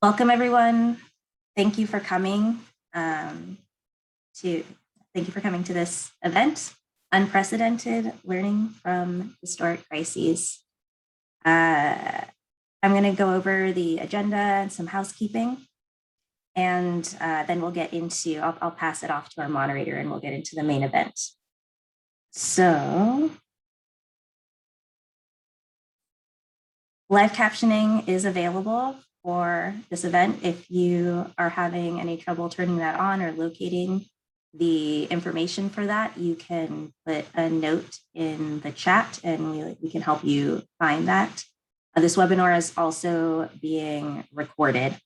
Welcome, everyone. Thank you for coming to this event, Unprecedented Learning from Historic Crises. I'm going to go over the agenda and some housekeeping, and then we'll get into, I'll pass it off to our moderator and we'll get into the main event. So, live captioning is available for this event. If you are having any trouble turning that on or locating the information for that, you can put a note in the chat and we can help you find that. This webinar is also being recorded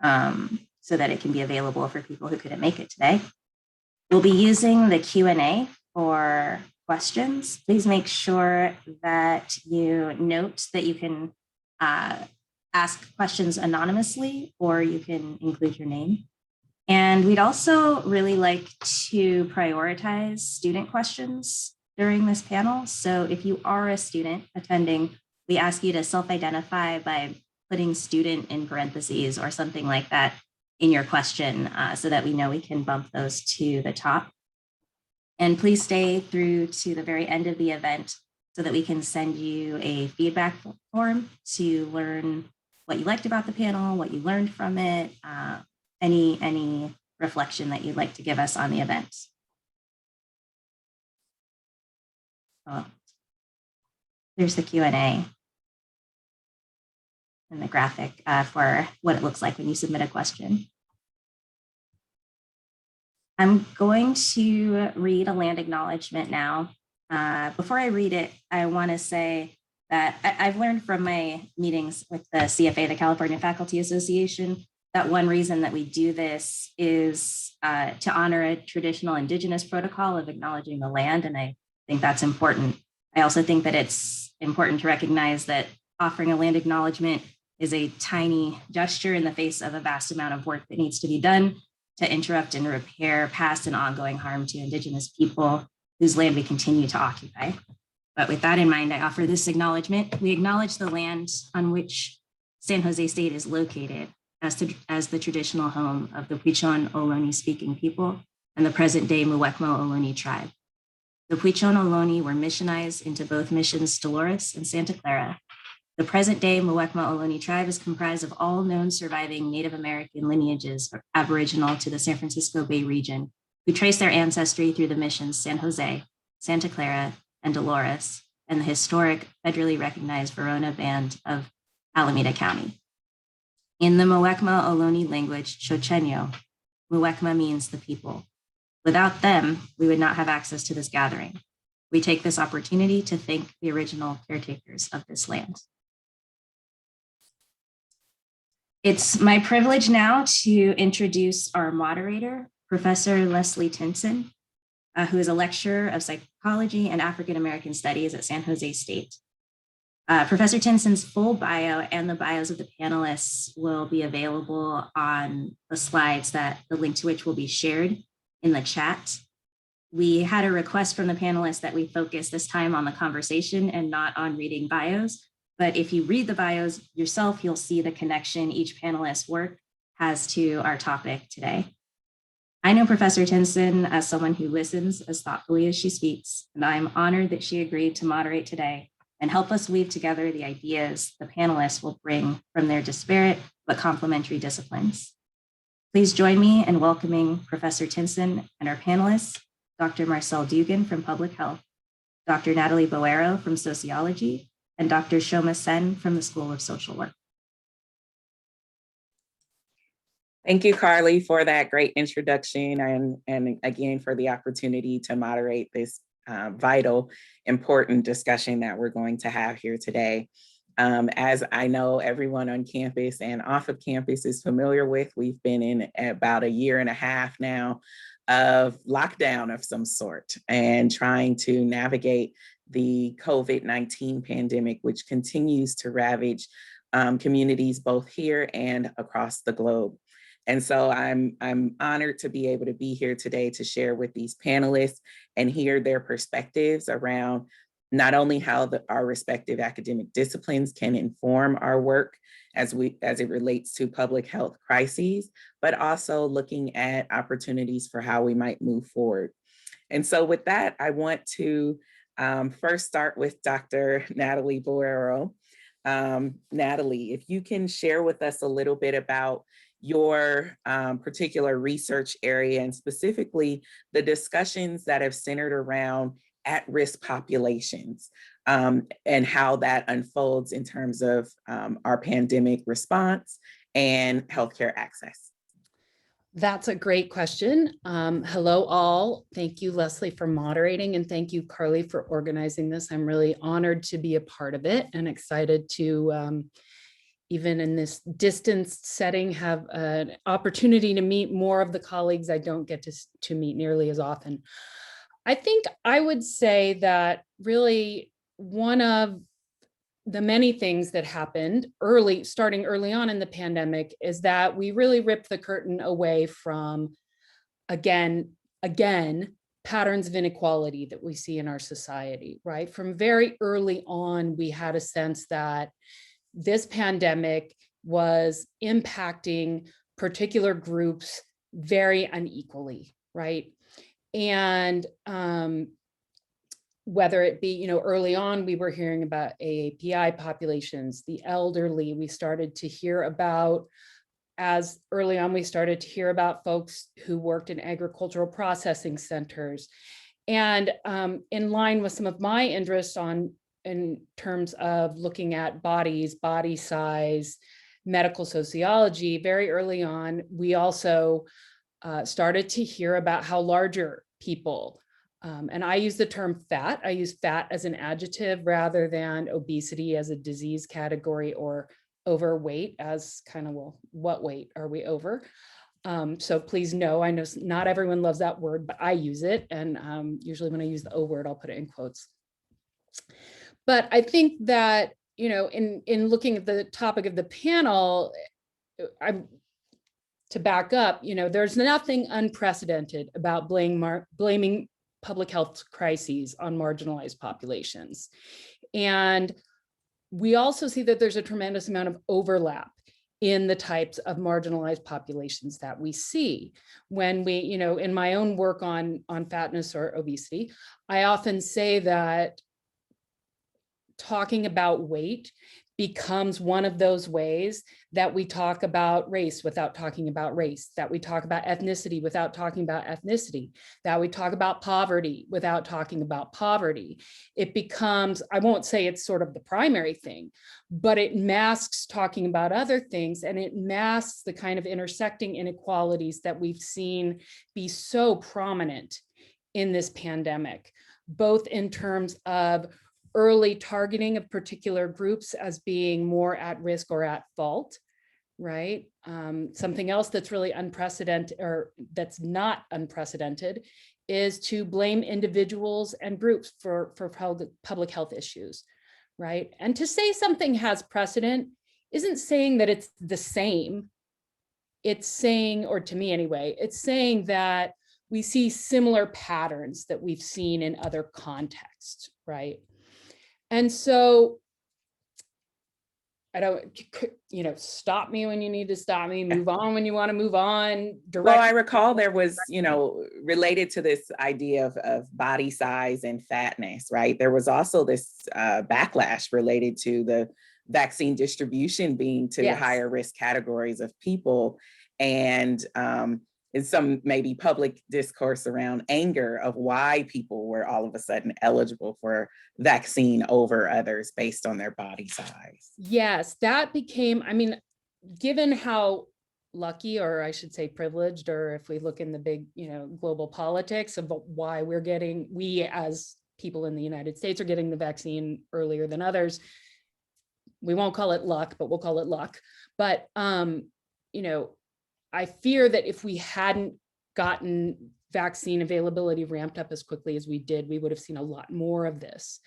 so that it can be available for people who couldn't make it today. We'll be using the Q&A for questions. Please make sure that you note that you can ask questions anonymously, or you can include your name. And we'd also really like to prioritize student questions during this panel. So if you are a student attending, we ask you to self-identify by putting student in parentheses or something like that in your question so that we know we can bump those to the top. And please stay through to the very end of the event so that we can send you a feedback form to learn what you liked about the panel, what you learned from it, any reflection that you'd like to give us on the event. So, there's the Q&A and the graphic for what it looks like when you submit a question. I'm going to read a land acknowledgement now. Before I read it, I want to say that I've learned from my meetings with the CFA, the California Faculty Association, that one reason that we do this is to honor a traditional indigenous protocol of acknowledging the land, and I think that's important. I also think that it's important to recognize that offering a land acknowledgement is a tiny gesture in the face of a vast amount of work that needs to be done to interrupt and repair past and ongoing harm to indigenous people whose land we continue to occupy. But with that in mind, I offer this acknowledgement. We acknowledge the land on which San Jose State is located as the traditional home of the Huichol Ohlone speaking people and the present day Muwekma Ohlone tribe. The Huichol Ohlone were missionized into both missions Dolores and Santa Clara. The present day Muwekma Ohlone tribe is comprised of all known surviving Native American lineages aboriginal to the San Francisco Bay region, who trace their ancestry through the missions San Jose, Santa Clara, and Dolores, and the historic federally recognized Verona Band of Alameda County. In the Muwekma Ohlone language, Chochenyo, Muwekma means the people. Without them, we would not have access to this gathering. We take this opportunity to thank the original caretakers of this land. It's my privilege now to introduce our moderator, Professor Leslye Tinson, who is a lecturer of psychology and African American studies at San Jose State. Professor Tinson's full bio and the bios of the panelists will be available on the slides, the link to which will be shared in the chat. We had a request from the panelists that we focus this time on the conversation and not on reading bios. But if you read the bios yourself, you'll see the connection each panelist's work has to our topic today. I know Professor Tinson as someone who listens as thoughtfully as she speaks, and I'm honored that she agreed to moderate today and help us weave together the ideas the panelists will bring from their disparate but complementary disciplines. Please join me in welcoming Professor Tinson and our panelists, Dr. Marcelle Dougan from Public Health, Dr. Natalie Boero from Sociology, and Dr. Soma Sen from the School of Social Work. Thank you, Carli, for that great introduction and again for the opportunity to moderate this vital, important discussion that we're going to have here today. As I know everyone on campus and off of campus is familiar with, we've been in about 1.5 years now of lockdown of some sort and trying to navigate the COVID-19 pandemic, which continues to ravage communities both here and across the globe. And so I'm honored to be able to be here today to share with these panelists and hear their perspectives around not only how our respective academic disciplines can inform our work as it relates to public health crises, but also looking at opportunities for how we might move forward. And so with that, I want to first start with Dr. Natalie Boero. Natalie, if you can share with us a little bit about your particular research area and specifically the discussions that have centered around at-risk populations and how that unfolds in terms of our pandemic response and healthcare access. That's a great question. Hello, all. Thank you, Leslye, for moderating, and thank you, Carli, for organizing this. I'm really honored to be a part of it and excited to, even in this distance setting, have an opportunity to meet more of the colleagues I don't get to meet nearly as often. I think I would say that really one of the many things that happened starting early on in the pandemic is that we really ripped the curtain away from, again, patterns of inequality that we see in our society, right? From very early on, we had a sense that this pandemic was impacting particular groups very unequally, right? And whether it be, early on, we were hearing about AAPI populations, the elderly, we started to hear about, we started to hear about folks who worked in agricultural processing centers. And in line with some of my interests in terms of looking at bodies, body size, medical sociology, very early on, we also started to hear about how larger people, and I use the term fat. I use fat as an adjective rather than obesity as a disease category or overweight as kind of, well, what weight are we over? So please know, I know not everyone loves that word, but I use it. And usually when I use the O word, I'll put it in quotes. But I think that, in looking at the topic of the panel, to back up, there's nothing unprecedented about blaming public health crises on marginalized populations. And we also see that there's a tremendous amount of overlap in the types of marginalized populations that we see. When we, in my own work on fatness or obesity, I often say that talking about weight becomes one of those ways that we talk about race without talking about race, that we talk about ethnicity without talking about ethnicity, that we talk about poverty without talking about poverty. It becomes, I won't say it's sort of the primary thing, but it masks talking about other things, and it masks the kind of intersecting inequalities that we've seen be so prominent in this pandemic, both in terms of early targeting of particular groups as being more at risk or at fault, right? Something else that's really unprecedented, or that's not unprecedented, is to blame individuals and groups for public health issues, right? And to say something has precedent isn't saying that it's the same. It's saying, or to me anyway, it's saying that we see similar patterns that we've seen in other contexts, right? And so I don't, stop me when you need to stop me, move on when you want to move on. Well, I recall there was, related to this idea of body size and fatness, right? There was also this backlash related to the vaccine distribution being to the higher risk categories of people. And in some maybe public discourse around anger of why people were all of a sudden eligible for vaccine over others based on their body size. Yes, that became, given how lucky, or I should say privileged, or if we look in the big, global politics of why we as people in the United States are getting the vaccine earlier than others. We won't call it luck, but we'll call it luck. But, I fear that if we hadn't gotten vaccine availability ramped up as quickly as we did, we would have seen a lot more of this.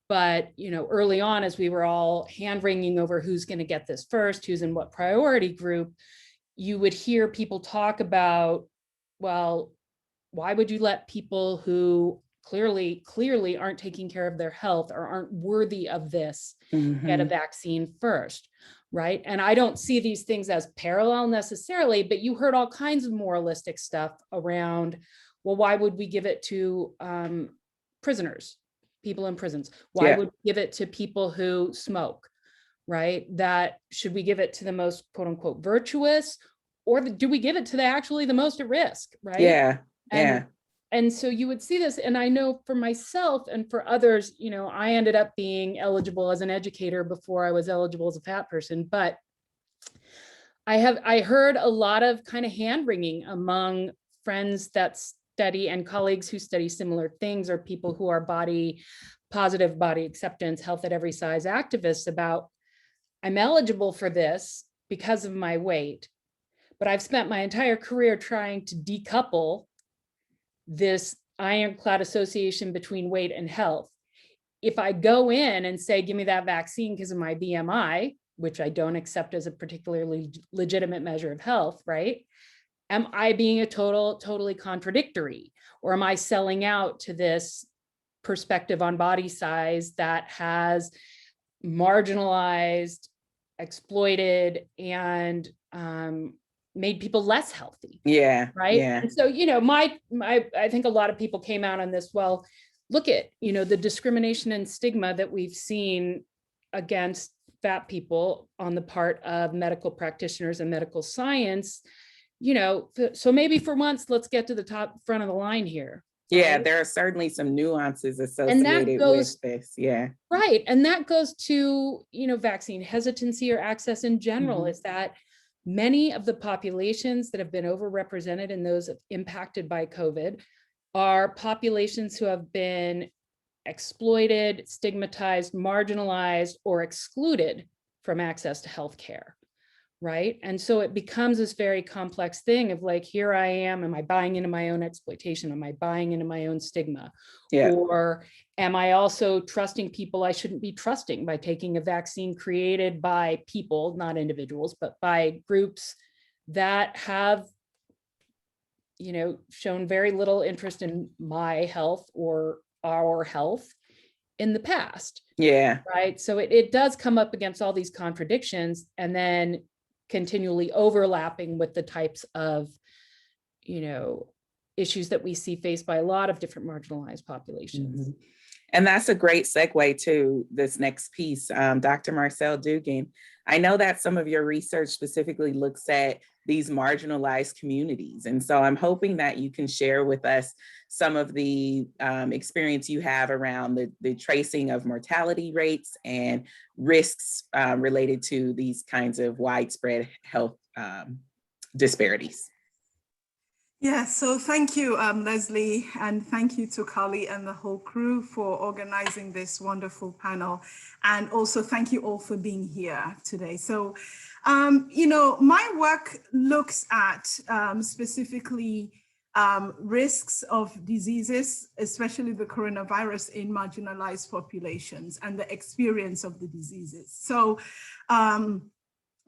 But, early on, as we were all hand-wringing over who's going to get this first, who's in what priority group, you would hear people talk about, well, why would you let people who clearly aren't taking care of their health or aren't worthy of this, get a vaccine first, right? And I don't see these things as parallel necessarily, but you heard all kinds of moralistic stuff around, well, why would we give it to prisoners, people in prisons? Why would we give it to people who smoke, right? That should we give it to the most quote unquote virtuous, or do we give it to the most at risk, right? And so you would see this, and I know for myself and for others, you know, I ended up being eligible as an educator before I was eligible as a fat person, but I heard a lot of kind of hand wringing among friends that study and colleagues who study similar things, or people who are body positive, body acceptance, health at every size activists about, I'm eligible for this because of my weight, but I've spent my entire career trying to decouple this ironclad association between weight and health. If I go in and say, give me that vaccine because of my BMI, which I don't accept as a particularly legitimate measure of health, right? Am I being totally contradictory? Or am I selling out to this perspective on body size that has marginalized, exploited, and made people less healthy? Right. And so, you know, I think a lot of people came out on this, well, look at, you know, the discrimination and stigma that we've seen against fat people on the part of medical practitioners and medical science, you know, so maybe for once, let's get to the front of the line here. Right? There are certainly some nuances associated with this. Right. And that goes to, you know, vaccine hesitancy or access in general, is that many of the populations that have been overrepresented in those impacted by COVID are populations who have been exploited, stigmatized, marginalized, or excluded from access to healthcare, right? And so it becomes this very complex thing of like, here I am I buying into my own exploitation? Am I buying into my own stigma? Or am I also trusting people I shouldn't be trusting by taking a vaccine created by people, not individuals, but by groups that have, you know, shown very little interest in my health or our health in the past. Right. So it does come up against all these contradictions, and then continually overlapping with the types of, you know, issues that we see faced by a lot of different marginalized populations. And that's a great segue to this next piece. Dr. Marcelle Dougan, I know that some of your research specifically looks at these marginalized communities. And so I'm hoping that you can share with us some of the experience you have around the tracing of mortality rates and risks related to these kinds of widespread health disparities. Yeah, so thank you, Leslye, and thank you to Carli and the whole crew for organizing this wonderful panel. And also thank you all for being here today. So, you know, my work looks at specifically risks of diseases, especially the coronavirus, in marginalized populations and the experience of the diseases. So,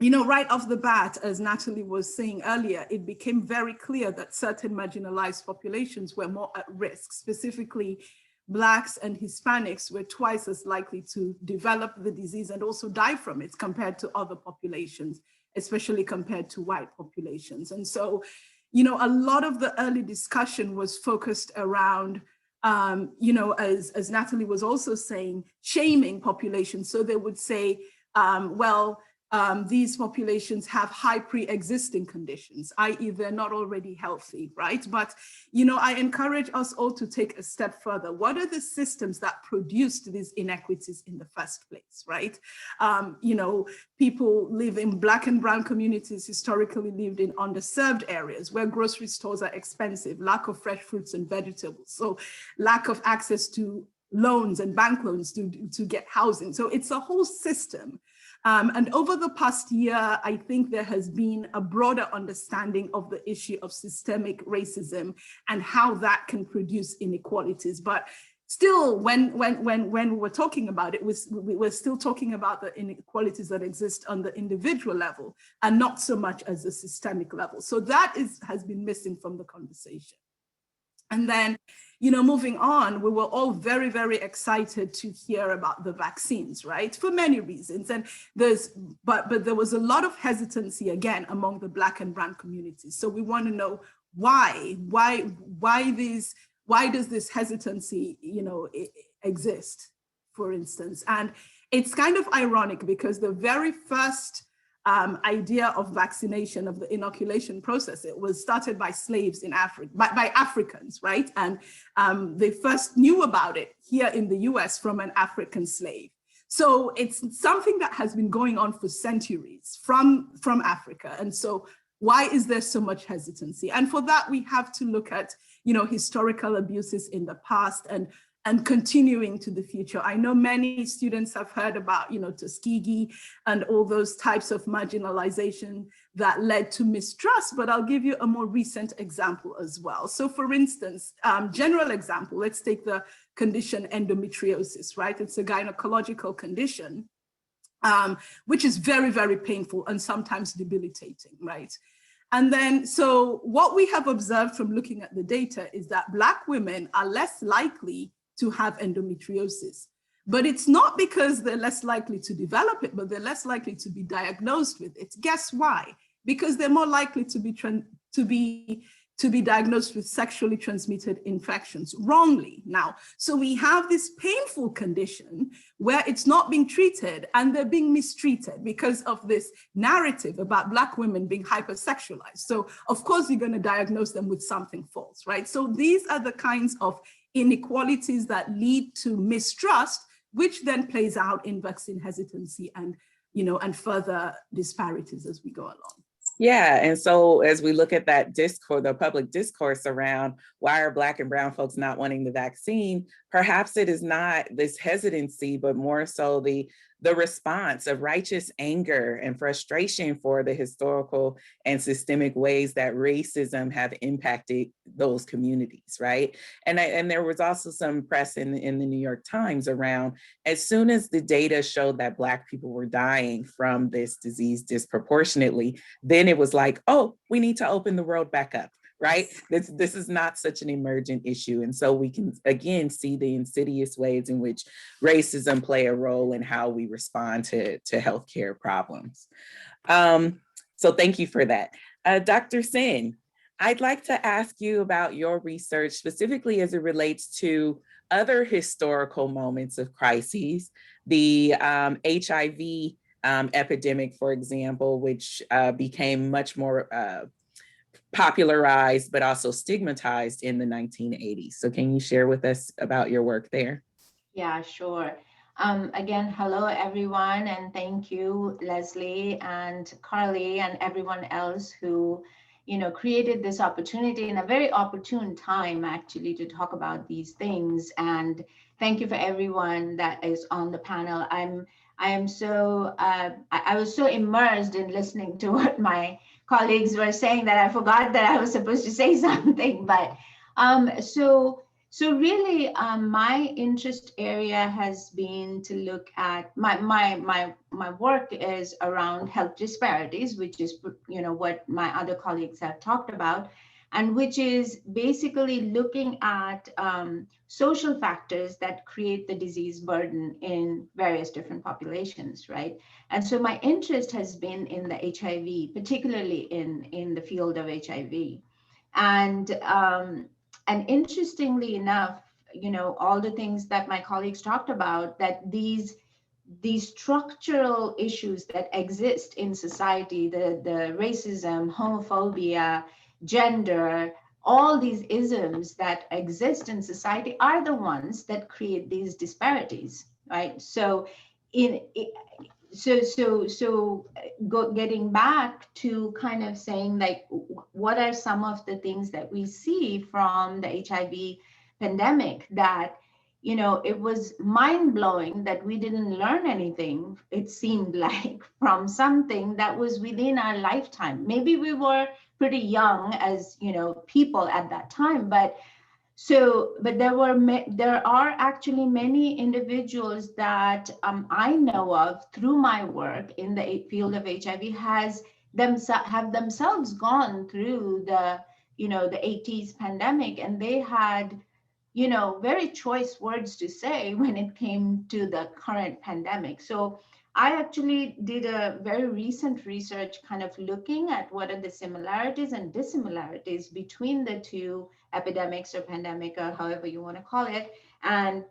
you know, right off the bat, as Natalie was saying earlier, it became very clear that certain marginalized populations were more at risk. Specifically, Blacks and Hispanics were twice as likely to develop the disease and also die from it compared to other populations, especially compared to white populations. And so, you know, a lot of the early discussion was focused around, you know, as Natalie was also saying, shaming populations. So they would say, well, these populations have high pre-existing conditions, i.e. they're not already healthy, right? But, you know, I encourage us all to take a step further. What are the systems that produced these inequities in the first place, right? You know, people live in Black and brown communities, historically lived in underserved areas where grocery stores are expensive, lack of fresh fruits and vegetables, so lack of access to loans and bank loans to get housing. So it's a whole system. And over the past year, I think there has been a broader understanding of the issue of systemic racism and how that can produce inequalities. But still, when we're talking about it, we're still talking about the inequalities that exist on the individual level and not so much as the systemic level. So that has been missing from the conversation. And then, moving on, we were all very, very excited to hear about the vaccines, right? For many reasons. And but there was a lot of hesitancy again among the Black and Brown communities. So we want to know why does this hesitancy, exist, for instance? And it's kind of ironic because the very first idea of vaccination, of the inoculation process, it was started by slaves in Africa, by Africans, right? And they first knew about it here in the US from an African slave. So it's something that has been going on for centuries from Africa. And so why is there so much hesitancy? And for that, we have to look at, historical abuses in the past and continuing to the future. I know many students have heard about, Tuskegee and all those types of marginalization that led to mistrust, but I'll give you a more recent example as well. So for instance, general example, let's take the condition endometriosis, right? It's a gynecological condition, which is very, very painful and sometimes debilitating, right? And then, so what we have observed from looking at the data is that Black women are less likely to have endometriosis. But it's not because they're less likely to develop it, but they're less likely to be diagnosed with it. Guess why? Because they're more likely to be diagnosed with sexually transmitted infections wrongly now. So we have this painful condition where it's not being treated and they're being mistreated because of this narrative about Black women being hypersexualized. So of course you're going to diagnose them with something false, right? So these are the kinds of inequalities that lead to mistrust, which then plays out in vaccine hesitancy and, and further disparities as we go along. Yeah, and so as we look at that discourse, the public discourse around why are Black and Brown folks not wanting the vaccine, perhaps it is not this hesitancy, but more so the response of righteous anger and frustration for the historical and systemic ways that racism have impacted those communities, right? And there was also some press in the New York Times around, as soon as the data showed that Black people were dying from this disease disproportionately, then it was like, oh, we need to open the world back up. Right? This is not such an emergent issue. And so we can, again, see the insidious ways in which racism play a role in how we respond to healthcare problems. So thank you for that. Dr. Sen, I'd like to ask you about your research, specifically as it relates to other historical moments of crises, the HIV epidemic, for example, which became much more popularized, but also stigmatized in the 1980s. So can you share with us about your work there? Yeah, sure. Again, hello, everyone, and thank you, Leslye and Carli and everyone else who, created this opportunity in a very opportune time, actually, to talk about these things. And thank you for everyone that is on the panel. I was so immersed in listening to what my colleagues were saying that I forgot that I was supposed to say something. But so really, my interest area has been to look at my work is around health disparities, which is what my other colleagues have talked about, and which is basically looking at social factors that create the disease burden in various different populations, right? And so my interest has been in the HIV, particularly in the field of HIV. And interestingly enough, all the things that my colleagues talked about, that these structural issues that exist in society, the racism, homophobia, gender, all these isms that exist in society are the ones that create these disparities, right? So getting back to kind of saying, like, what are some of the things that we see from the HIV pandemic that, it was mind-blowing that we didn't learn anything, it seemed like, from something that was within our lifetime. Maybe we were pretty young as, people at that time, but there are actually many individuals that I know of through my work in the field of HIV have themselves gone through the 80s pandemic, and they had, very choice words to say when it came to the current pandemic. So I actually did a very recent research kind of looking at what are the similarities and dissimilarities between the two epidemics or pandemic or however you want to call it. And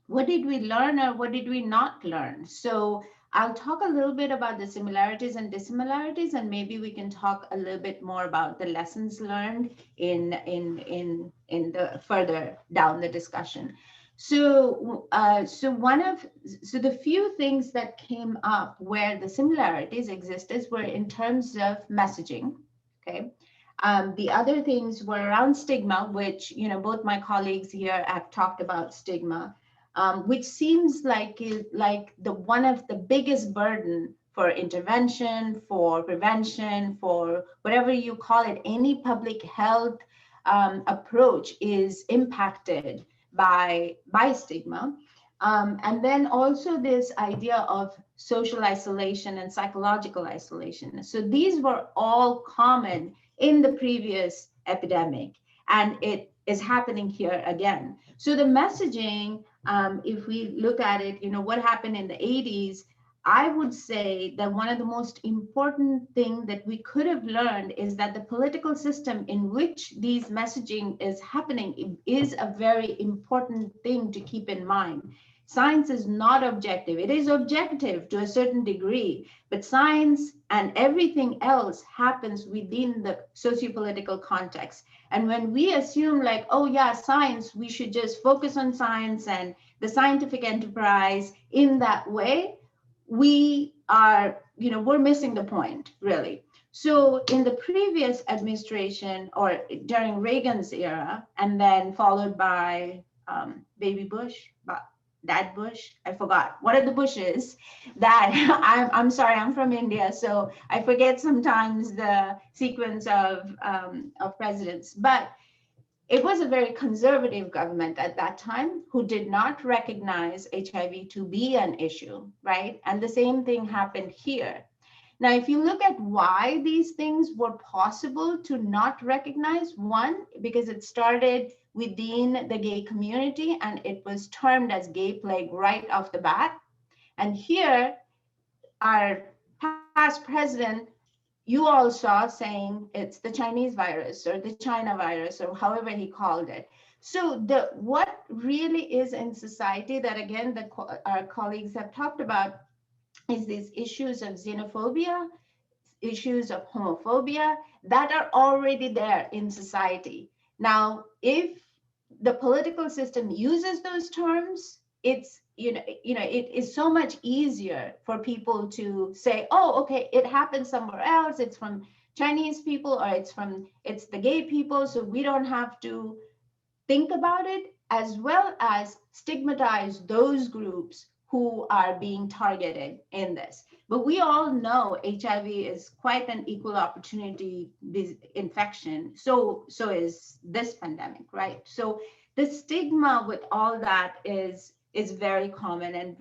what did we learn or what did we not learn? So I'll talk a little bit about the similarities and dissimilarities, and maybe we can talk a little bit more about the lessons learned in the further down the discussion. So the few things that came up where the similarities existed were in terms of messaging. Okay. The other things were around stigma, which, both my colleagues here have talked about stigma, which seems like one of the biggest burden for intervention, for prevention, for whatever you call it, any public health approach is impacted by stigma. And then also this idea of social isolation and psychological isolation. So these were all common in the previous epidemic, and it is happening here again. So the messaging, if we look at it, what happened in the 80s, I would say that one of the most important thing that we could have learned is that the political system in which these messaging is happening is a very important thing to keep in mind. Science is not objective. It is objective to a certain degree, but science and everything else happens within the sociopolitical context. And when we assume like, oh yeah, science, we should just focus on science and the scientific enterprise in that way, we are, we're missing the point, really. So in the previous administration, or during Reagan's era, and then followed by baby Bush, Dad Bush, I forgot. What are the Bushes that, I'm sorry, I'm from India, so I forget sometimes the sequence of presidents. But it was a very conservative government at that time who did not recognize HIV to be an issue, right? And the same thing happened here. Now, if you look at why these things were possible to not recognize, one, because it started within the gay community and it was termed as gay plague right off the bat. And here, our past president, you all saw saying it's the Chinese virus or the China virus or however he called it. So what really is in society that, again, our colleagues have talked about is these issues of xenophobia, issues of homophobia that are already there in society. Now, if the political system uses those terms, it's it is so much easier for people to say, oh, okay, it happened somewhere else, it's from Chinese people, or it's the gay people, so we don't have to think about it, as well as stigmatize those groups who are being targeted in this. But we all know HIV is quite an equal opportunity infection. So is this pandemic, right? So the stigma with all that is very common, and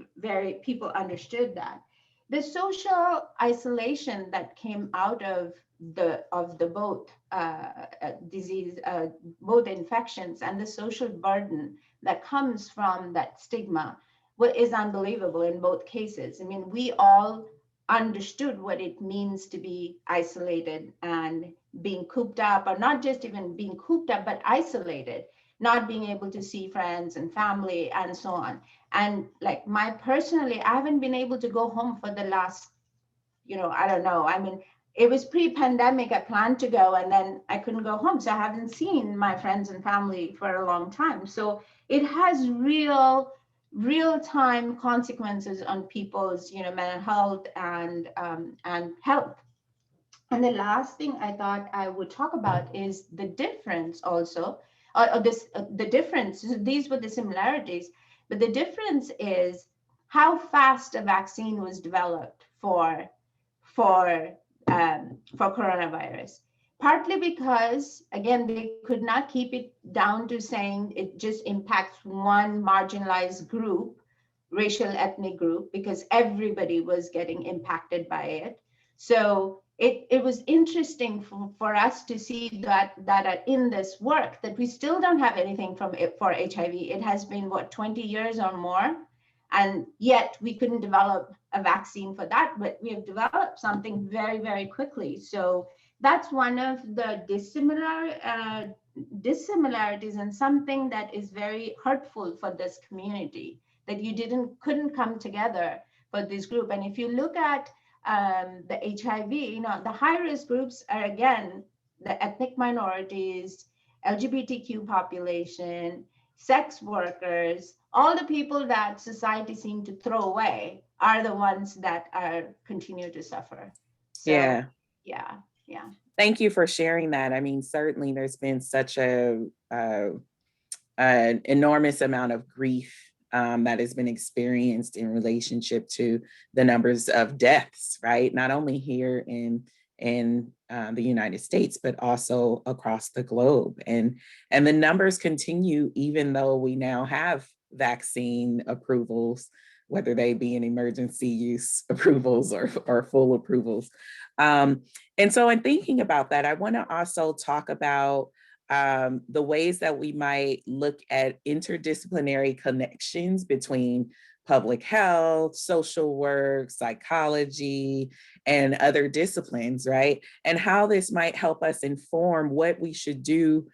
people understood that. The social isolation that came out of the both disease, both infections, and the social burden that comes from that stigma, what is unbelievable in both cases. I mean, we all understood what it means to be isolated and being cooped up, or not just even being cooped up, but isolated, not being able to see friends and family and so on. And like personally, I haven't been able to go home for the last, I don't know. I mean, it was pre-pandemic, I planned to go and then I couldn't go home. So I haven't seen my friends and family for a long time. So it has real-time consequences on people's, mental health and health. And the last thing I thought I would talk about is the difference also, the difference. So these were the similarities, but the difference is how fast a vaccine was developed for coronavirus. Partly because, again, they could not keep it down to saying it just impacts one marginalized group, racial ethnic group, because everybody was getting impacted by it. So it was interesting for us to see that in this work that we still don't have anything for HIV. It has been, what, 20 years or more? And yet we couldn't develop a vaccine for that, but we have developed something very, very couldly. So that's one of the dissimilarities, and something that is very hurtful for this community, that you couldn't come together for this group. And if you look at the HIV, the high-risk groups are, again, the ethnic minorities, LGBTQ population, sex workers, all the people that society seemed to throw away are the ones that continue to suffer. So, yeah. Thank you for sharing that. I mean, certainly there's been such an enormous amount of grief that has been experienced in relationship to the numbers of deaths, right? Not only here in the United States, but also across the globe. And the numbers continue, even though we now have vaccine approvals, whether they be in emergency use approvals or full approvals. And so in thinking about that, I want to also talk about the ways that we might look at interdisciplinary connections between public health, social work, psychology, and other disciplines, right? And how this might help us inform what we should do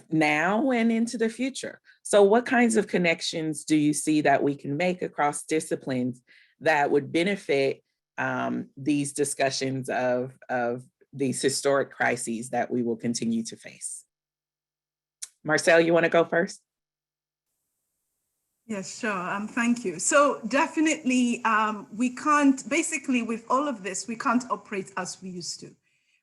now and into the future. So what kinds of connections do you see that we can make across disciplines that would benefit these discussions of these historic crises that we will continue to face? Marcelle, you want to go first? Yes, sure. Thank you. So definitely, we can't, basically with all of this, we can't operate as we used to.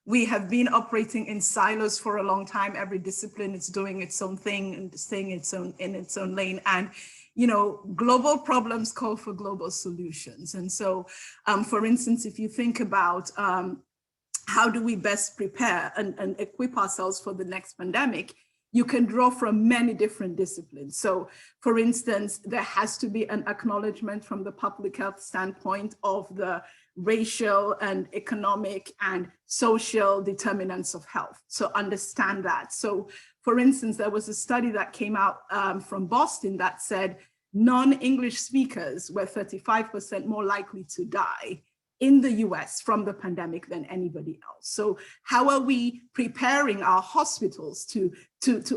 We have been operating in silos for a long time. Every discipline is doing its own thing and staying in its own lane. And global problems call for global solutions. And so, for instance, if you think about how do we best prepare and equip ourselves for the next pandemic, you can draw from many different disciplines. So, for instance, there has to be an acknowledgement from the public health standpoint of the racial and economic and social determinants of health. So understand that. So, for instance, there was a study that came out from Boston that said non-English speakers were 35% more likely to die in the US from the pandemic than anybody else. So how are we preparing our hospitals to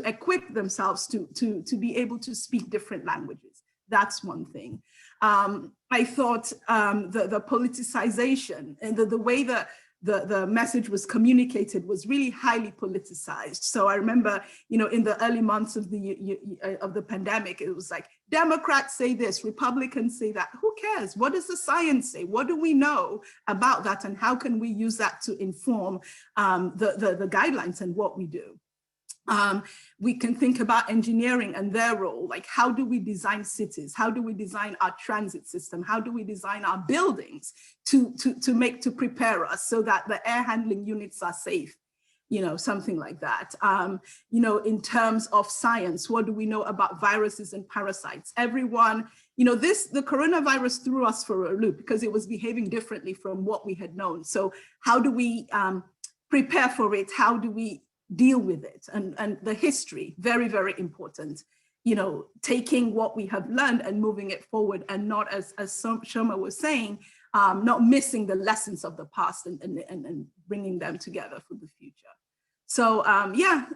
equip themselves to be able to speak different languages? That's one thing. I thought the politicization and the way that the message was communicated was really highly politicized. So I remember, in the early months of the pandemic, it was like, Democrats say this, Republicans say that. Who cares? What does the science say? What do we know about that? And how can we use that to inform the guidelines and what we do? We can think about engineering and their role, like how do we design cities? How do we design our transit system? How do we design our buildings to prepare us so that the air handling units are safe? Something like that. In terms of science, what do we know about viruses and parasites? Everyone, the coronavirus threw us for a loop because it was behaving differently from what we had known. So how do we prepare for it? How do we deal with it? And the history, very, very important. Taking what we have learned and moving it forward, and not, as Soma was saying, not missing the lessons of the past and bringing them together for the future. So yeah,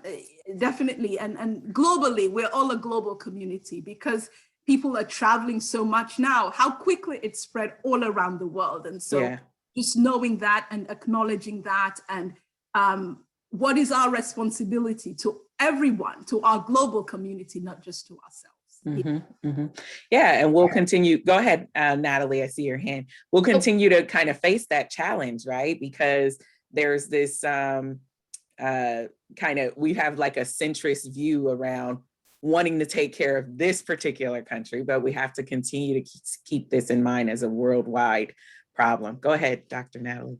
definitely. And globally, we're all a global community because people are traveling so much now, how quickly it spread all around the world. And so just knowing that and acknowledging that, and what is our responsibility to everyone, to our global community, not just to ourselves. Yeah, and we'll continue. Go ahead, Natalie, I see your hand. We'll continue to kind of face that challenge, right? Because there's this we have like a centrist view around wanting to take care of this particular country, but we have to continue to keep this in mind as a worldwide problem. Go ahead, Dr. Natalie.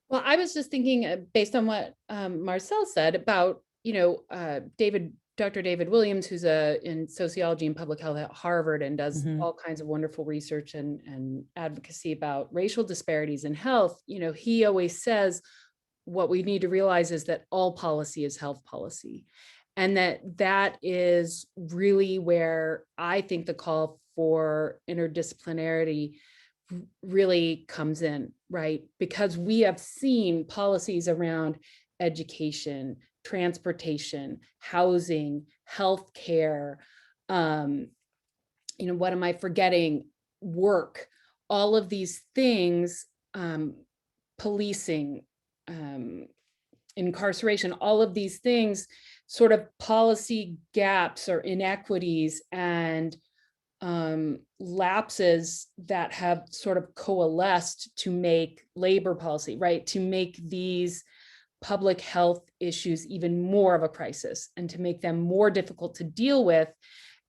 Well, I was just thinking, based on what Marcelle said about, David Dr. David Williams, who's in sociology and public health at Harvard and does Mhm. all kinds of wonderful research and advocacy about racial disparities in health, he always says, what we need to realize is that all policy is health policy. And that is really where I think the call for interdisciplinarity really comes in, right? Because we have seen policies around education, transportation, housing, healthcare, what am I forgetting? Work, all of these things, policing, incarceration, all of these things, sort of policy gaps or inequities and lapses that have sort of coalesced to make labor policy, right? To make these public health issues even more of a crisis and to make them more difficult to deal with.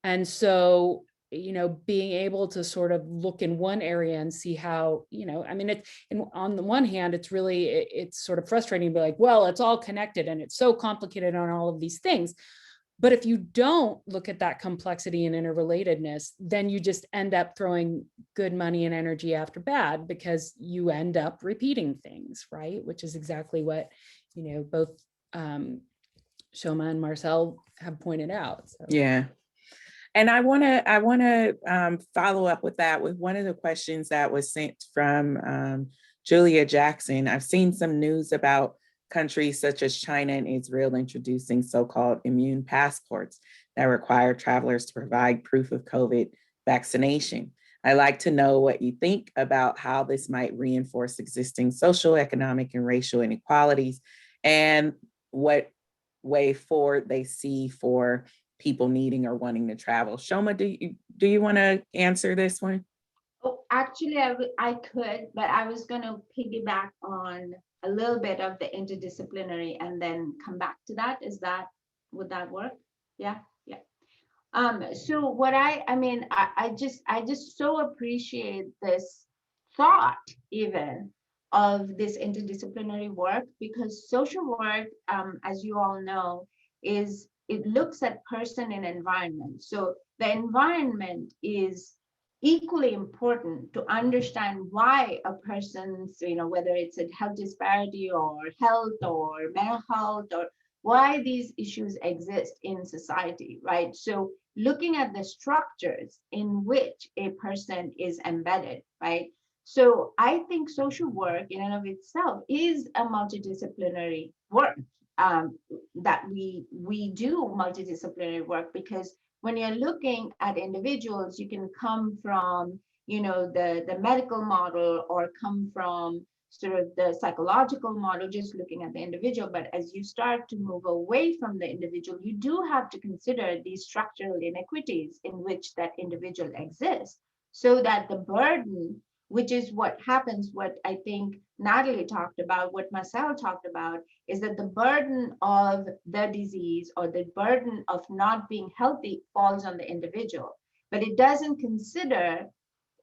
And so, being able to sort of look in one area and see how, on the one hand, it's sort of frustrating to be like, well, it's all connected and it's so complicated on all of these things. But if you don't look at that complexity and interrelatedness, then you just end up throwing good money and energy after bad because you end up repeating things, right? Which is exactly what, both Soma and Marcelle have pointed out. So. Yeah. And I want to follow up with that with one of the questions that was sent from Julia Jackson. I've seen some news about countries such as China and Israel introducing so-called immune passports that require travelers to provide proof of COVID vaccination. I'd like to know what you think about how this might reinforce existing social, economic, and racial inequalities, and what way forward they see for people needing or wanting to travel. Soma, do you want to answer this one? Oh, actually, I could, but I was going to piggyback on a little bit of the interdisciplinary and then come back to that. Would that work? Yeah. So what I just so appreciate this thought even of this interdisciplinary work, because social work, as you all know, it looks at person and environment. So the environment is equally important to understand why a person's, whether it's a health disparity or health or mental health, or why these issues exist in society, right? So looking at the structures in which a person is embedded, right? So I think social work in and of itself is a multidisciplinary work, that we do multidisciplinary work, because when you're looking at individuals, you can come from, the medical model or come from sort of the psychological model, just looking at the individual. But as you start to move away from the individual, you do have to consider these structural inequities in which that individual exists, so that the burden, which is what happens, what I think Natalie talked about, what Marcelle talked about, is that the burden of the disease or the burden of not being healthy falls on the individual. But it doesn't consider,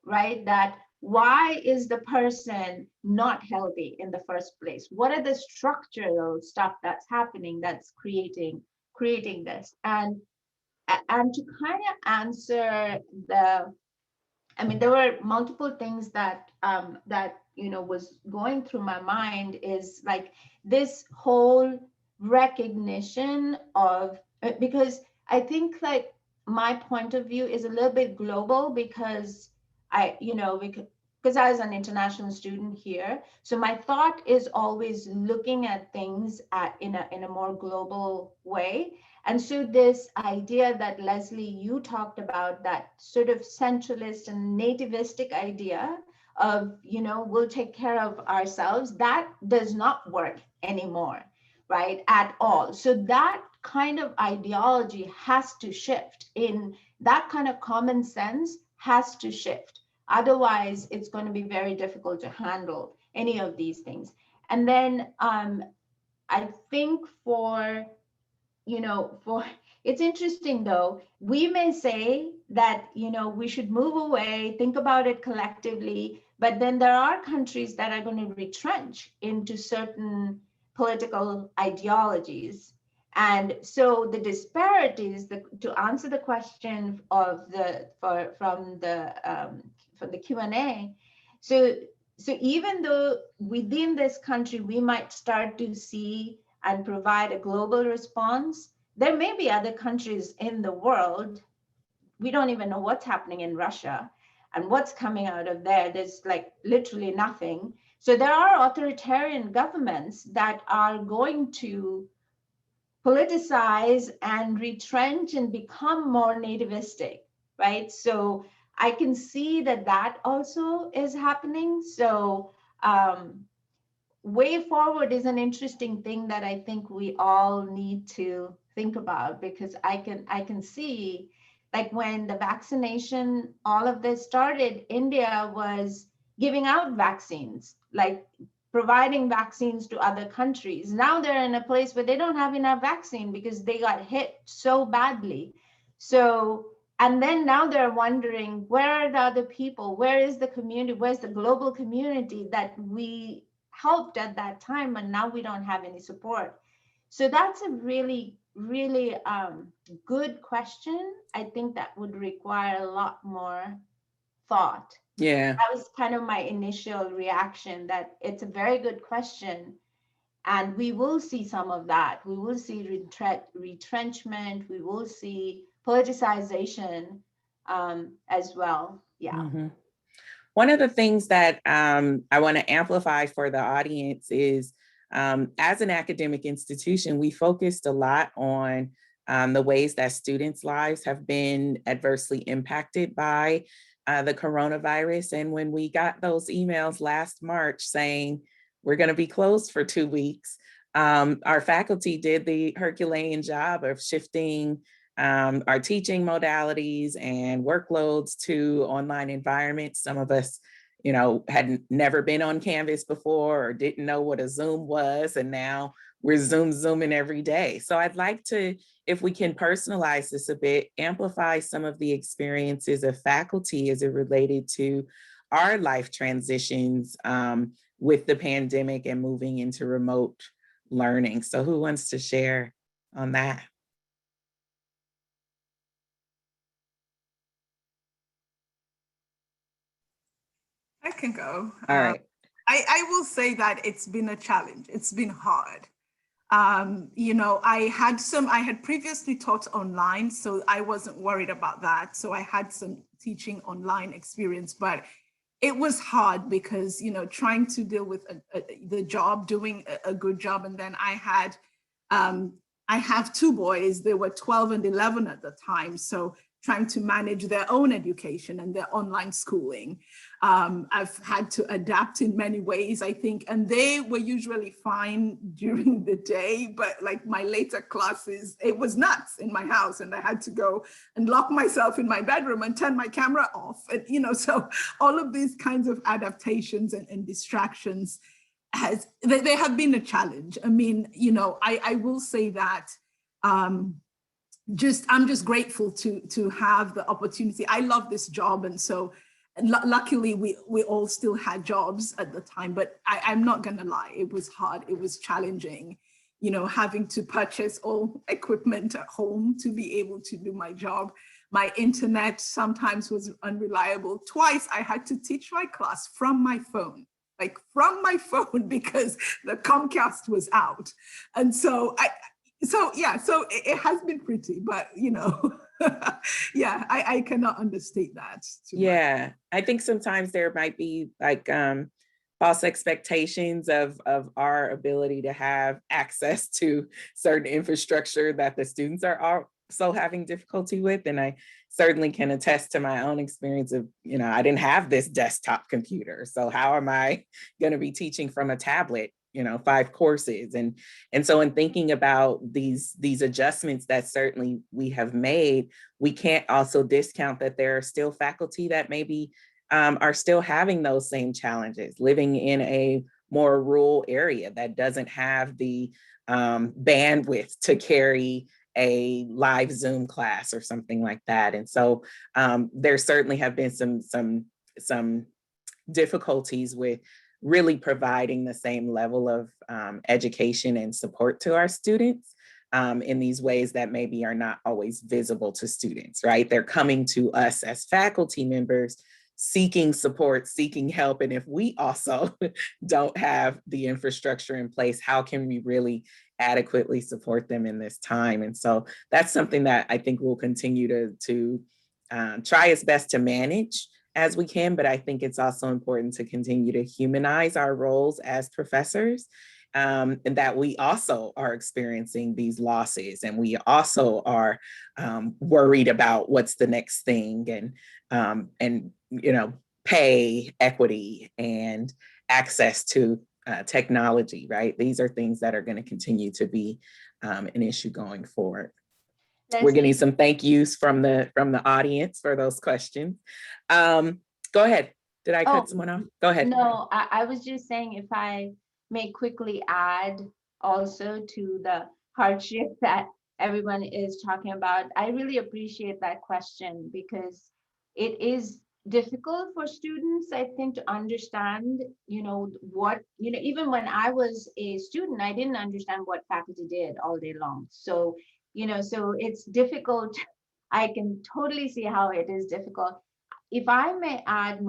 right, that why is the person not healthy in the first place? What are the structural stuff that's happening that's creating this? And to kind of answer there were multiple things that was going through my mind, is like this whole recognition of, because I think like my point of view is a little bit global, because because I was an international student here. So my thought is always looking at things in a more global way. And so this idea that Leslye, you talked about, that sort of centralist and nativistic idea of, we'll take care of ourselves, that does not work anymore, right, at all. So that kind of ideology has to shift. In that kind of common sense has to shift. Otherwise, it's going to be very difficult to handle any of these things. And then I think it's interesting though, we may say that, we should move away, think about it collectively, but then there are countries that are going to retrench into certain political ideologies. And so the disparities, to answer the question of from the Q&A, so even though within this country we might start to see and provide a global response, there may be other countries in the world. We don't even know what's happening in Russia and what's coming out of there. There's like literally nothing. So there are authoritarian governments that are going to politicize and retrench and become more nativistic, right? So I can see that also is happening. So way forward is an interesting thing that I think we all need to think about, because I can see, like, when the vaccination, all of this started, India was giving out vaccines, like providing vaccines to other countries. Now they're in a place where they don't have enough vaccine because they got hit so badly. So, and then now they're wondering, where are the other people? Where is the community? Where's the global community that we helped at that time, and now we don't have any support? So that's a really, really good question. I think that would require a lot more thought. Yeah. That was kind of my initial reaction, that it's a very good question. And we will see some of that. We will see retrenchment. We will see politicization as well. Yeah. Mm-hmm. One of the things that I want to amplify for the audience is, as an academic institution, we focused a lot on the ways that students' lives have been adversely impacted by the coronavirus. And when we got those emails last March saying we're going to be closed for 2 weeks, our faculty did the Herculean job of shifting our teaching modalities and workloads to online environments. Some of us, had never been on Canvas before or didn't know what a Zoom was, and now we're Zooming every day. So I'd like to, if we can personalize this a bit, amplify some of the experiences of faculty as it related to our life transitions with the pandemic and moving into remote learning. So who wants to share on that? I can go. All right. I will say that it's been a challenge. It's been hard. I had previously taught online, so I wasn't worried about that. So I had some teaching online experience, but it was hard because, trying to deal with the job, doing a good job. And then I have 2 boys. They were 12 and 11 at the time. So trying to manage their own education and their online schooling. I've had to adapt in many ways, I think, and they were usually fine during the day, but like my later classes, it was nuts in my house, and I had to go and lock myself in my bedroom and turn my camera off. And, so all of these kinds of adaptations and distractions they have been a challenge. I mean, I will say that I'm just grateful to have the opportunity. I love this job, and so luckily we all still had jobs at the time. But I'm not gonna lie, it was hard, it was challenging, having to purchase all equipment at home to be able to do my job. My internet sometimes was unreliable. Twice I had to teach my class from my phone, because the Comcast was out. And so it has been pretty, but I cannot understate that too much. I think sometimes there might be like false expectations of our ability to have access to certain infrastructure that the students are also having difficulty with. And I certainly can attest to my own experience of, I didn't have this desktop computer. So how am I going to be teaching from a tablet, 5 courses? And so in thinking about these adjustments that certainly we have made, we can't also discount that there are still faculty that maybe are still having those same challenges, living in a more rural area that doesn't have the bandwidth to carry a live Zoom class or something like that. And so there certainly have been some difficulties with really providing the same level of education and support to our students. in these ways that maybe are not always visible to students, right? They're coming to us as faculty members, seeking support, seeking help. And if we also don't have the infrastructure in place, how can we really adequately support them in this time? And so that's something that I think we'll continue to try as best to manage as we can, but I think it's also important to continue to humanize our roles as professors, and that we also are experiencing these losses, and we also are worried about what's the next thing, and pay equity and access to technology, right? These are things that are going to continue to be an issue going forward. We're getting some thank yous from the audience for those questions. Go ahead. Did I cut someone off? Go ahead. No, I was just saying, if I may quickly add also to the hardship that everyone is talking about, I really appreciate that question, because it is difficult for students, I think, to understand, even when I was a student, I didn't understand what faculty did all day long. So, so it's difficult. I can totally see how it is difficult. If I may add,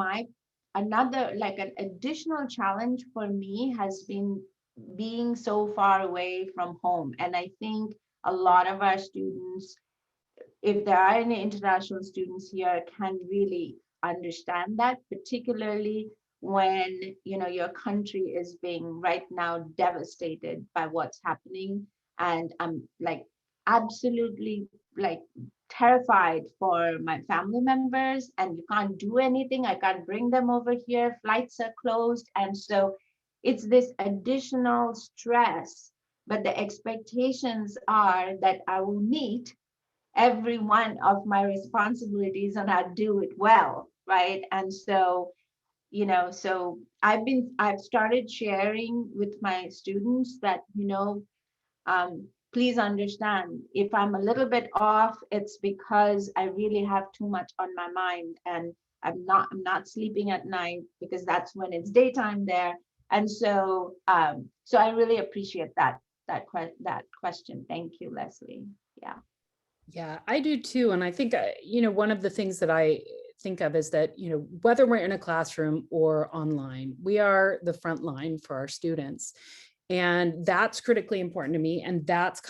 another, like an additional challenge for me has been being so far away from home. And I think a lot of our students, if there are any international students here, can really understand that, particularly when your country is being right now devastated by what's happening. And I'm absolutely terrified for my family members, and you can't do anything. I can't bring them over here. Flights are closed. And so it's this additional stress, but the expectations are that I will meet every one of my responsibilities and I do it well, right? And so, so I've started sharing with my students that, please understand, if I'm a little bit off, it's because I really have too much on my mind, and I'm not sleeping at night, because that's when it's daytime there. And so, so I really appreciate that question. Thank you, Leslye. Yeah. Yeah, I do too. And I think, one of the things that I think of is that, whether we're in a classroom or online, we are the front line for our students. And that's critically important to me. And that's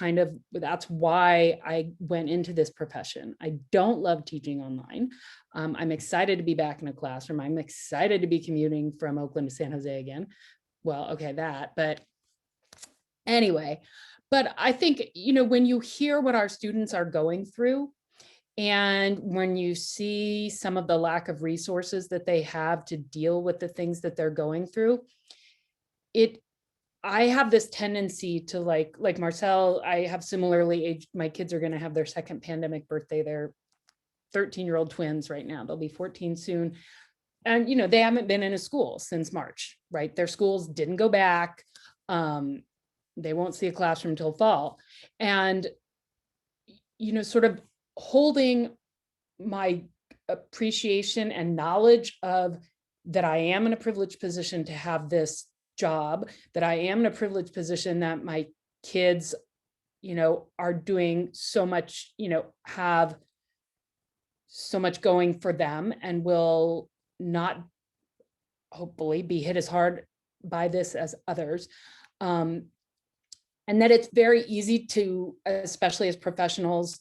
why I went into this profession. I don't love teaching online. I'm excited to be back in a classroom. I'm excited to be commuting from Oakland to San Jose again. Well, okay, but anyway, but I think, when you hear what our students are going through, and when you see some of the lack of resources that they have to deal with the things that they're going through, I have this tendency to like Marcelle, I have similarly aged, my kids are going to have their second pandemic birthday. They're 13-year-old twins right now. They'll be 14 soon. And, they haven't been in a school since March, right? Their schools didn't go back. They won't see a classroom until fall. And, sort of holding my appreciation and knowledge of that I am in a privileged position to have this job, that I am in a privileged position that my kids, are doing so much, have so much going for them, and will not hopefully be hit as hard by this as others. And that it's very easy to, especially as professionals,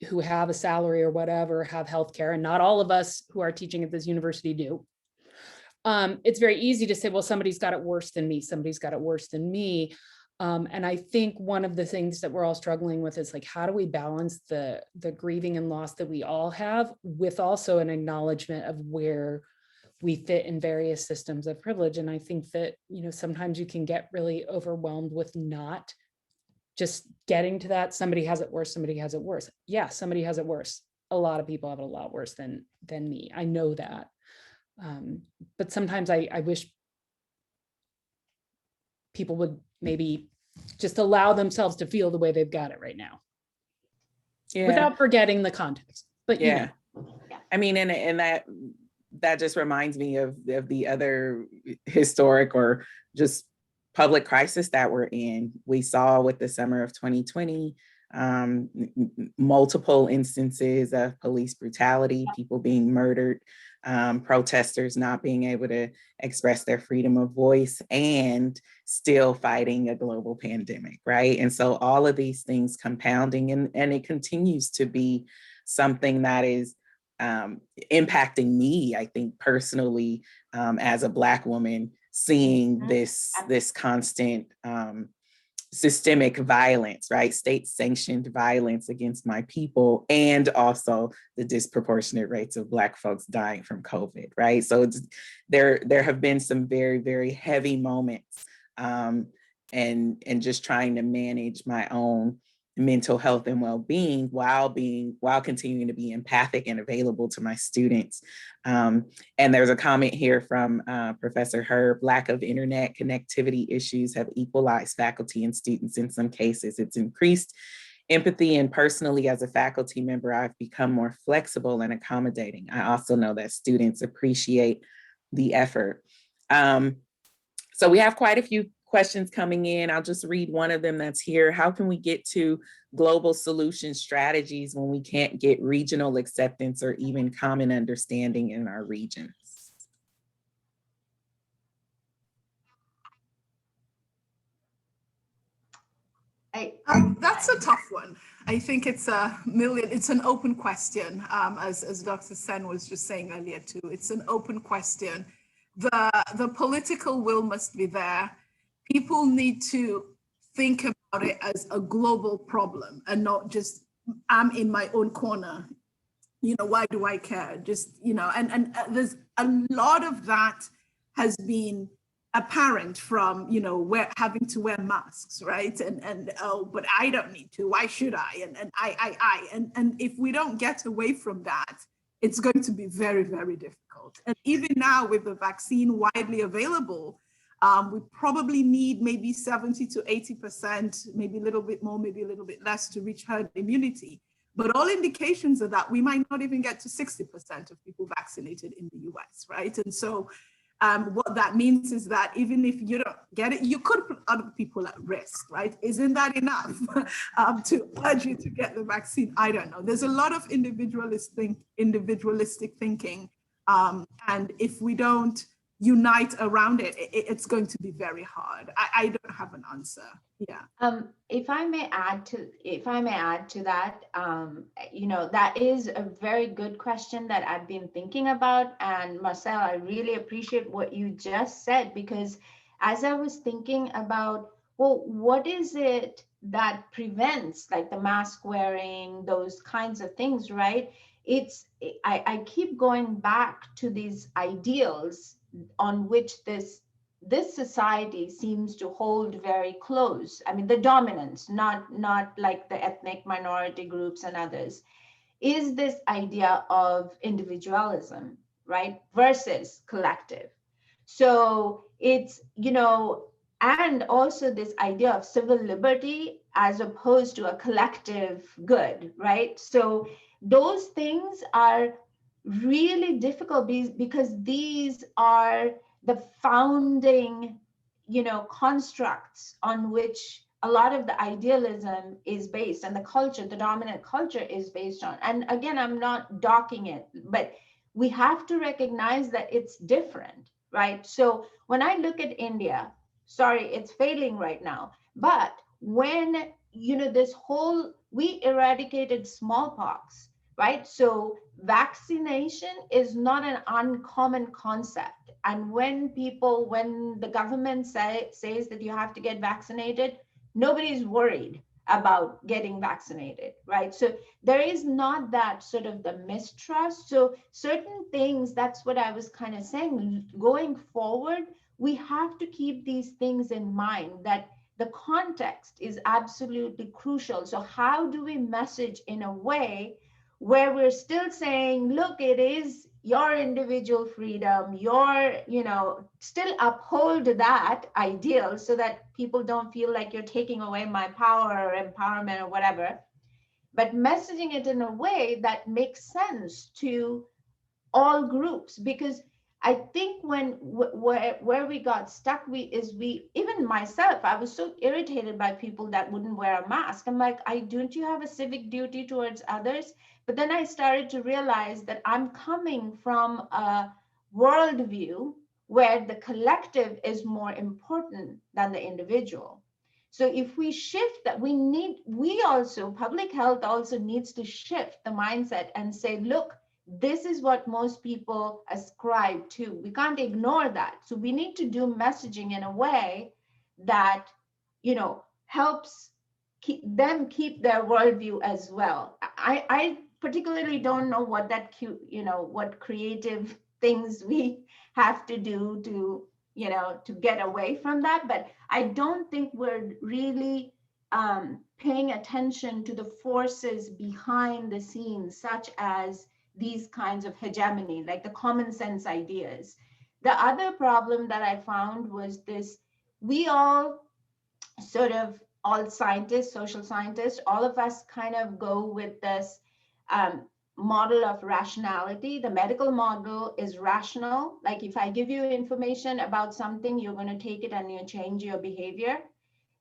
who have a salary or whatever, have healthcare, and not all of us who are teaching at this university do. It's very easy to say, well, somebody's got it worse than me. Somebody's got it worse than me. And I think one of the things that we're all struggling with is how do we balance the grieving and loss that we all have with also an acknowledgement of where we fit in various systems of privilege. And I think that, sometimes you can get really overwhelmed with not just getting to that. Somebody has it worse. Somebody has it worse. Yeah, somebody has it worse. A lot of people have it a lot worse than me. I know that. But sometimes I wish people would maybe just allow themselves to feel the way they've got it right now, without forgetting the context. But yeah, I mean, and that just reminds me of the other historic or just public crisis that we're in. We saw with the summer of 2020, multiple instances of police brutality, people being murdered, protesters not being able to express their freedom of voice, and still fighting a global pandemic, right? And so all of these things compounding, and it continues to be something that is impacting me, I think, personally, as a Black woman, seeing this constant systemic violence, right? State-sanctioned violence against my people, and also the disproportionate rates of Black folks dying from COVID, right? So there have been some very, very heavy moments, and just trying to manage my own mental health and well-being while continuing to be empathic and available to my students. And there's a comment here from Professor Herb: lack of internet connectivity issues have equalized faculty and students in some cases. It's increased empathy, and personally, as a faculty member, I've become more flexible and accommodating. I also know that students appreciate the effort. So we have quite a few questions coming in. I'll just read one of them that's here. How can we get to global solution strategies when we can't get regional acceptance or even common understanding in our regions? That's a tough one. I think it's an open question, as Dr. Sen was just saying earlier too. It's an open question. The political will must be there. People need to think about it as a global problem and not just, I'm in my own corner. Why do I care? Just, and there's a lot of that has been apparent from, having to wear masks, right? And oh, but I don't need to, why should I? And if we don't get away from that, it's going to be very, very difficult. And even now with the vaccine widely available, we probably need maybe 70 to 80%, maybe a little bit more, maybe a little bit less to reach herd immunity. But all indications are that we might not even get to 60% of people vaccinated in the US, right? And so what that means is that even if you don't get it, you could put other people at risk, right? Isn't that enough to urge you to get the vaccine? I don't know. There's a lot of individualistic thinking. And if we don't unite around it, it's going to be very hard. I don't have an answer. Yeah. If I may add to that, that is a very good question that I've been thinking about. And Marcelle, I really appreciate what you just said, because as I was thinking about, well, what is it that prevents like the mask wearing, those kinds of things, right? I keep going back to these ideals on which this society seems to hold very close. I mean, the dominance, not like the ethnic minority groups and others, is this idea of individualism, right, versus collective. So it's, and also this idea of civil liberty as opposed to a collective good, right? So those things are really difficult because these are the founding, constructs on which a lot of the idealism is based, and the culture, the dominant culture, is based on. And again, I'm not docking it, but we have to recognize that it's different, right? So when I look at India, sorry, it's failing right now, but when, we eradicated smallpox, right? So vaccination is not an uncommon concept. And when the government says that you have to get vaccinated, nobody's worried about getting vaccinated, right? So there is not that sort of the mistrust. So certain things, that's what I was kind of saying, going forward, we have to keep these things in mind, that the context is absolutely crucial. So how do we message in a way where we're still saying, look, it is your individual freedom, still uphold that ideal so that people don't feel like you're taking away my power or empowerment or whatever, but messaging it in a way that makes sense to all groups. Because I think where we got stuck, even myself, I was so irritated by people that wouldn't wear a mask. I'm like, don't you have a civic duty towards others? But then I started to realize that I'm coming from a worldview where the collective is more important than the individual. So if we shift that, public health also needs to shift the mindset and say, look, this is what most people ascribe to. We can't ignore that. So we need to do messaging in a way that, helps keep their worldview as well. I particularly don't know what what creative things we have to do to get away from that. But I don't think we're really paying attention to the forces behind the scenes, such as these kinds of hegemony, like the common sense ideas. The other problem that I found was this: we all all scientists, social scientists, all of us kind of go with this model of rationality. The medical model is rational. Like if I give you information about something, you're going to take it and you change your behavior.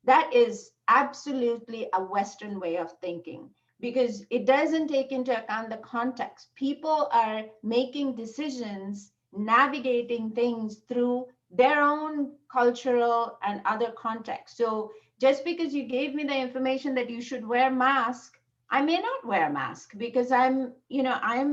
That is absolutely a Western way of thinking, because it doesn't take into account the context. People are making decisions, navigating things through their own cultural and other contexts. So just because you gave me the information that you should wear a mask, I may not wear a mask because I'm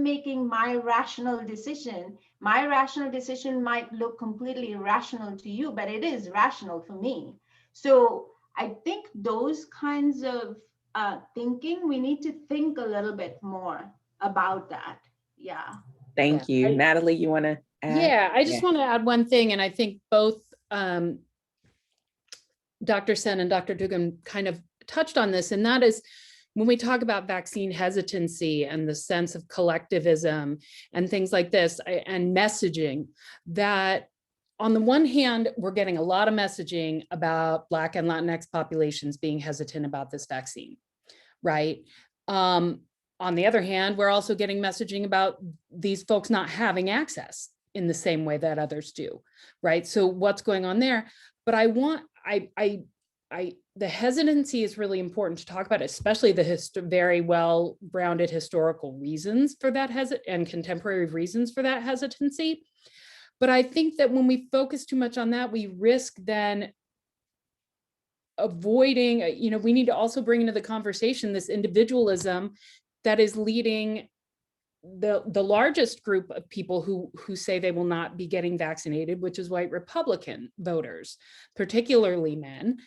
making my rational decision. My rational decision might look completely irrational to you, but it is rational for me. So I think those kinds of thinking, we need to think a little bit more about that. Yeah. Thank you. Natalie, you want to add? Yeah, I just want to add one thing. And I think both Dr. Sen and Dr. Dougan kind of touched on this. And that is when we talk about vaccine hesitancy and the sense of collectivism and things like this and messaging, that on the one hand, we're getting a lot of messaging about Black and Latinx populations being hesitant about this vaccine, right? On the other hand, we're also getting messaging about these folks not having access in the same way that others do, right? So what's going on there? But the hesitancy is really important to talk about, especially the very well-grounded historical reasons for that and contemporary reasons for that hesitancy. But I think that when we focus too much on that, we risk then avoiding, we need to also bring into the conversation this individualism that is leading the largest group of people who say they will not be getting vaccinated, which is white Republican voters, particularly men.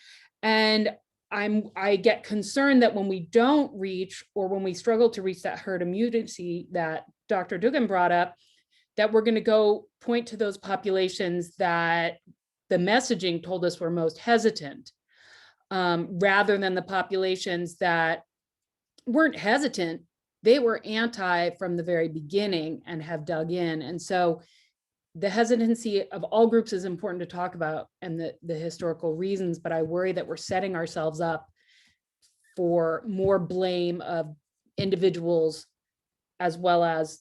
And I get concerned that when we don't reach, or when we struggle to reach that herd immunity that Dr. Dougan brought up, that we're going to go point to those populations that the messaging told us were most hesitant, rather than the populations that weren't hesitant. They were anti from the very beginning and have dug in. And so the hesitancy of all groups is important to talk about, and the historical reasons, but I worry that we're setting ourselves up for more blame of individuals as well as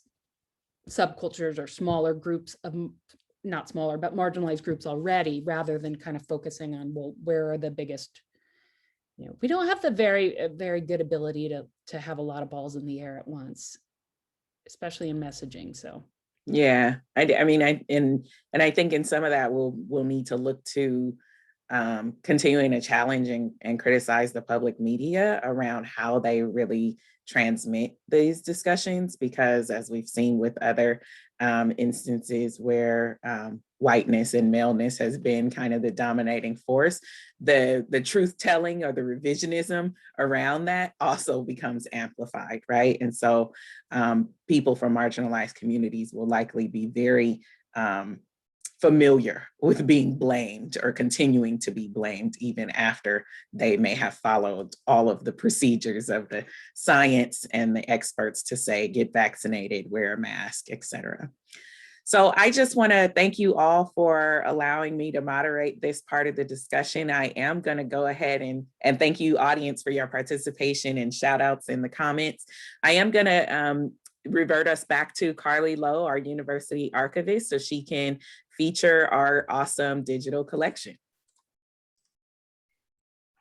subcultures or smaller groups of, not smaller, but marginalized groups already, rather than kind of focusing on, well, where are the biggest, we don't have the very good ability to have a lot of balls in the air at once, especially in messaging. So yeah, I think in some of that we'll need to look to continuing to challenge and criticize the public media around how they really transmit these discussions, because as we've seen with other instances where whiteness and maleness has been kind of the dominating force, the truth telling or the revisionism around that also becomes amplified, right? And so people from marginalized communities will likely be very familiar with being blamed or continuing to be blamed even after they may have followed all of the procedures of the science and the experts to say, get vaccinated, wear a mask, etc. So I just want to thank you all for allowing me to moderate this part of the discussion. I am going to go ahead and thank you, audience, for your participation and shout outs in the comments. I am going to revert us back to Carli Lowe, our university archivist, so she can feature our awesome digital collection.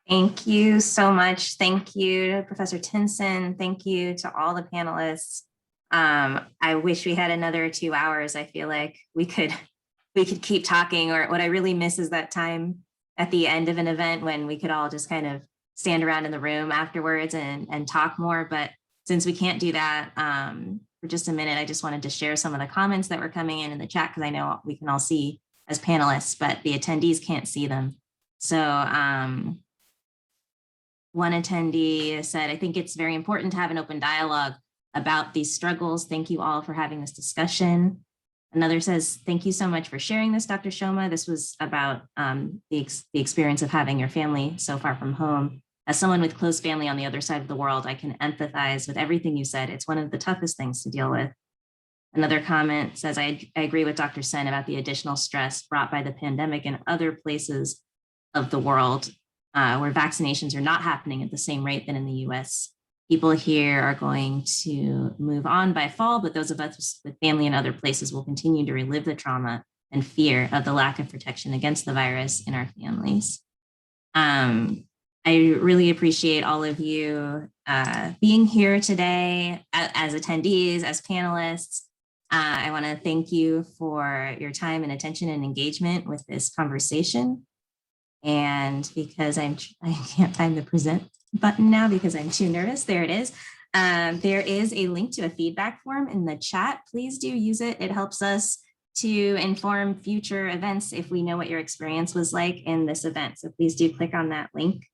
Thank you so much. Thank you, Professor Tinson. Thank you to all the panelists. I wish we had another 2 hours. I feel like we could keep talking, or what I really miss is that time at the end of an event when we could all just kind of stand around in the room afterwards and talk more. But since we can't do that for just a minute, I just wanted to share some of the comments that were coming in the chat, because I know we can all see as panelists, but the attendees can't see them. So one attendee said, I think it's very important to have an open dialogue about these struggles. Thank you all for having this discussion. Another says, thank you so much for sharing this, Dr. Soma. This was about the experience of having your family so far from home. As someone with close family on the other side of the world, I can empathize with everything you said. It's one of the toughest things to deal with. Another comment says, I agree with Dr. Sen about the additional stress brought by the pandemic in other places of the world where vaccinations are not happening at the same rate than in the US. People here are going to move on by fall, but those of us with family in other places will continue to relive the trauma and fear of the lack of protection against the virus in our families. I really appreciate all of you being here today as attendees, as panelists. I want to thank you for your time and attention and engagement with this conversation. And because I can't find the present button now because I'm too nervous, there it is. There is a link to a feedback form in the chat. Please do use it. It helps us to inform future events if we know what your experience was like in this event. So please do click on that link.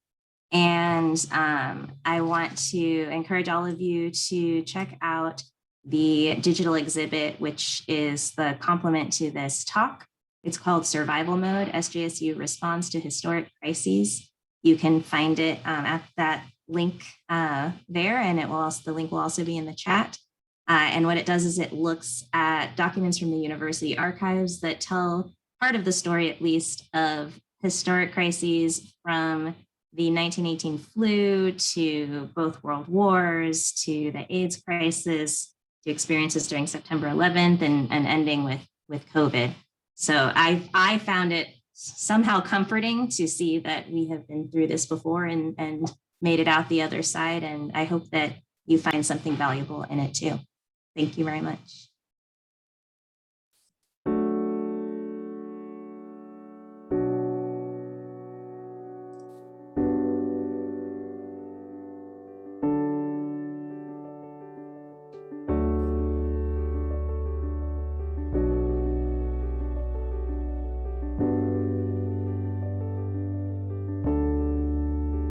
And I want to encourage all of you to check out the digital exhibit, which is the complement to this talk. It's called Survival Mode, SJSU Responds to Historic Crises. You can find it at that link there, and the link will also be in the chat. And what it does is it looks at documents from the university archives that tell part of the story, at least, of historic crises from the 1918 flu to both world wars, to the AIDS crisis, to experiences during September 11th, and ending with COVID. So I found it somehow comforting to see that we have been through this before and made it out the other side. And I hope that you find something valuable in it too. Thank you very much.